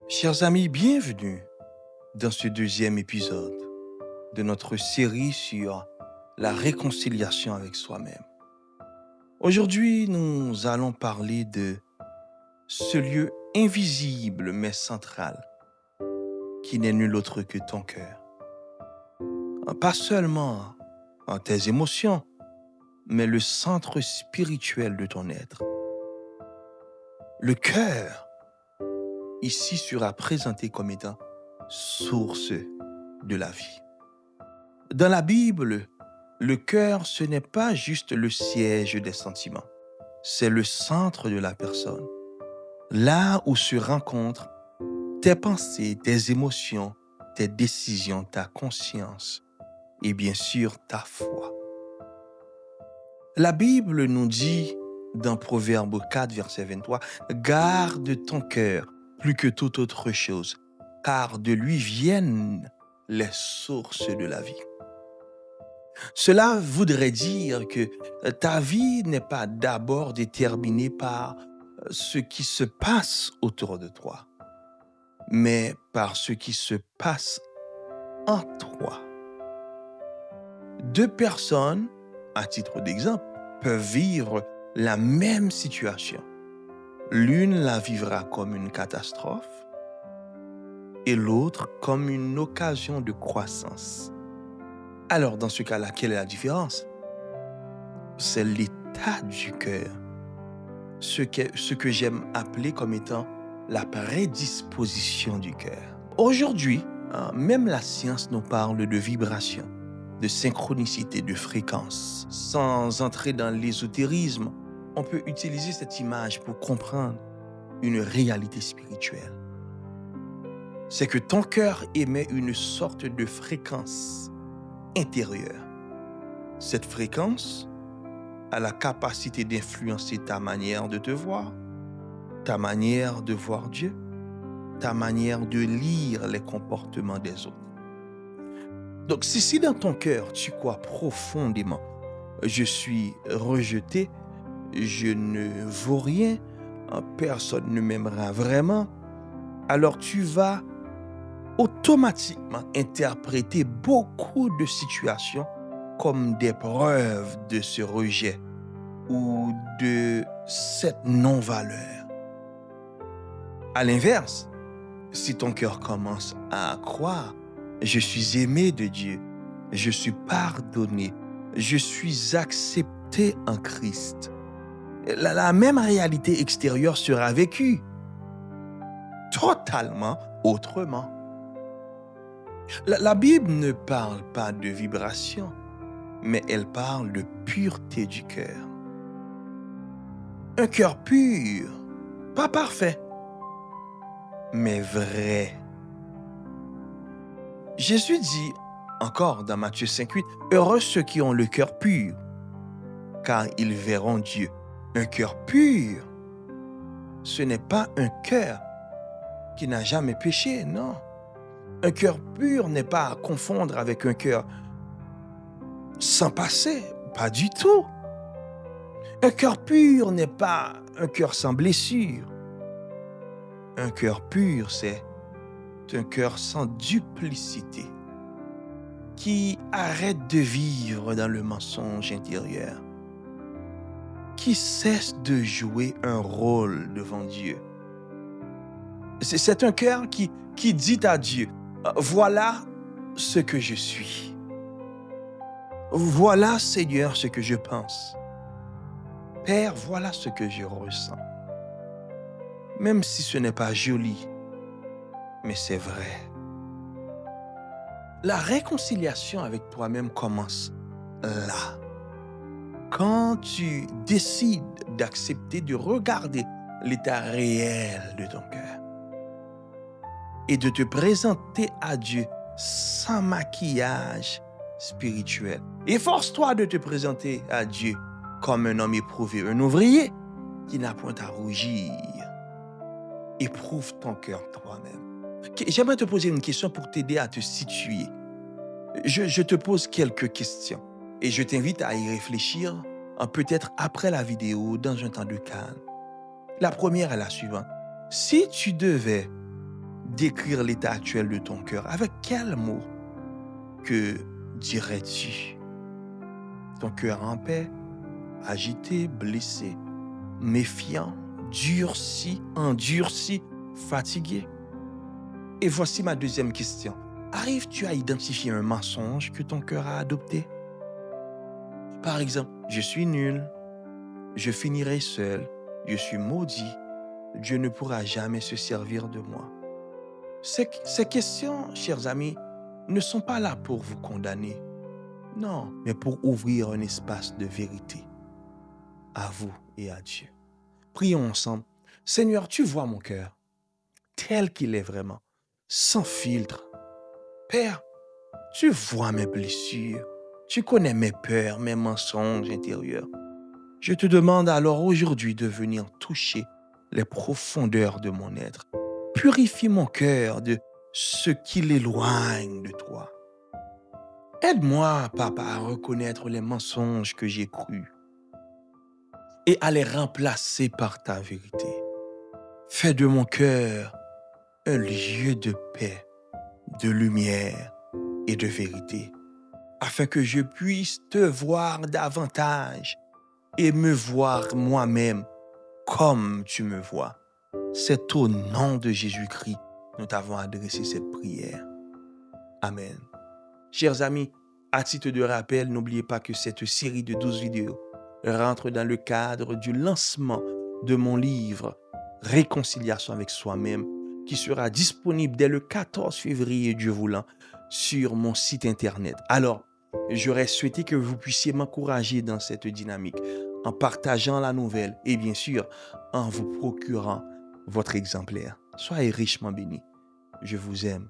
Chers amis, bienvenue dans ce deuxième épisode de notre série sur la réconciliation avec soi-même. Aujourd'hui, nous allons parler de ce lieu invisible mais central qui n'est nul autre que ton cœur. Pas seulement tes émotions, mais le centre spirituel de ton être. Le cœur, ici, sera présenté comme étant source de la vie. Dans la Bible, le cœur, ce n'est pas juste le siège des sentiments, c'est le centre de la personne. Là où se rencontrent tes pensées, tes émotions, tes décisions, ta conscience et bien sûr ta foi. La Bible nous dit dans Proverbe 4, verset 23, « Garde ton cœur plus que toute autre chose, car de lui viennent les sources de la vie. » Cela voudrait dire que ta vie n'est pas d'abord déterminée par ce qui se passe autour de toi, mais par ce qui se passe en toi. Deux personnes, à titre d'exemple, peuvent vivre la même situation. L'une la vivra comme une catastrophe et l'autre comme une occasion de croissance. Alors, dans ce cas-là, quelle est la différence? C'est l'état du cœur, ce que j'aime appeler comme étant la prédisposition du cœur. Aujourd'hui, même la science nous parle de vibration, de synchronicité, de fréquence. Sans entrer dans l'ésotérisme, on peut utiliser cette image pour comprendre une réalité spirituelle. C'est que ton cœur émet une sorte de fréquence intérieure. Cette fréquence a la capacité d'influencer ta manière de te voir, ta manière de voir Dieu, ta manière de lire les comportements des autres. Donc, si dans ton cœur, tu crois profondément, je suis rejeté, je ne vaux rien, personne ne m'aimera vraiment, alors tu vas automatiquement interpréter beaucoup de situations comme des preuves de ce rejet ou de cette non-valeur. À l'inverse, si ton cœur commence à croire, je suis aimé de Dieu, je suis pardonné, je suis accepté en Christ, la même réalité extérieure sera vécue totalement autrement. La Bible ne parle pas de vibration, mais elle parle de pureté du cœur. Un cœur pur, pas parfait, mais vrai. Jésus dit encore dans Matthieu 5,8, « Heureux ceux qui ont le cœur pur, car ils verront Dieu. » Un cœur pur, ce n'est pas un cœur qui n'a jamais péché, non. Un cœur pur n'est pas à confondre avec un cœur sans passé, pas du tout. Un cœur pur n'est pas un cœur sans blessure. Un cœur pur, c'est un cœur sans duplicité, qui arrête de vivre dans le mensonge intérieur, qui cesse de jouer un rôle devant Dieu. C'est un cœur qui dit à Dieu, voilà ce que je suis. Voilà, Seigneur, ce que je pense. Père, voilà ce que je ressens. Même si ce n'est pas joli, mais c'est vrai. La réconciliation avec toi-même commence là. Quand tu décides d'accepter de regarder l'état réel de ton cœur et de te présenter à Dieu sans maquillage spirituel. Efforce-toi de te présenter à Dieu comme un homme éprouvé, un ouvrier qui n'a point à rougir. Éprouve ton cœur toi-même. J'aimerais te poser une question pour t'aider à te situer. Je te pose quelques questions et je t'invite à y réfléchir, peut-être après la vidéo, dans un temps de calme. La première est la suivante. Si tu devais décrire l'état actuel de ton cœur, avec quel mot que dirais-tu? Ton cœur en paix, agité, blessé, méfiant, durci, endurci, fatigué? Et voici ma deuxième question. Arrives-tu à identifier un mensonge que ton cœur a adopté? Par exemple, je suis nul, je finirai seul, je suis maudit, Dieu ne pourra jamais se servir de moi. Ces questions, chers amis, ne sont pas là pour vous condamner, non, mais pour ouvrir un espace de vérité à vous et à Dieu. Prions ensemble. Seigneur, tu vois mon cœur tel qu'il est vraiment, sans filtre. Père, tu vois mes blessures, tu connais mes peurs, mes mensonges intérieurs. Je te demande alors aujourd'hui de venir toucher les profondeurs de mon être. Purifie mon cœur de ce qui l'éloigne de toi. Aide-moi, Papa, à reconnaître les mensonges que j'ai crus et à les remplacer par ta vérité. Fais de mon cœur un lieu de paix, de lumière et de vérité, afin que je puisse te voir davantage et me voir moi-même comme tu me vois. C'est au nom de Jésus-Christ que nous t'avons adressé cette prière. Amen. Chers amis, à titre de rappel, n'oubliez pas que cette série de 12 vidéos rentre dans le cadre du lancement de mon livre Réconciliation avec soi-même, qui sera disponible dès le 14 février, Dieu voulant, sur mon site internet. Alors, j'aurais souhaité que vous puissiez m'encourager dans cette dynamique en partageant la nouvelle et bien sûr en vous procurant votre exemplaire. Soyez richement bénis. Je vous aime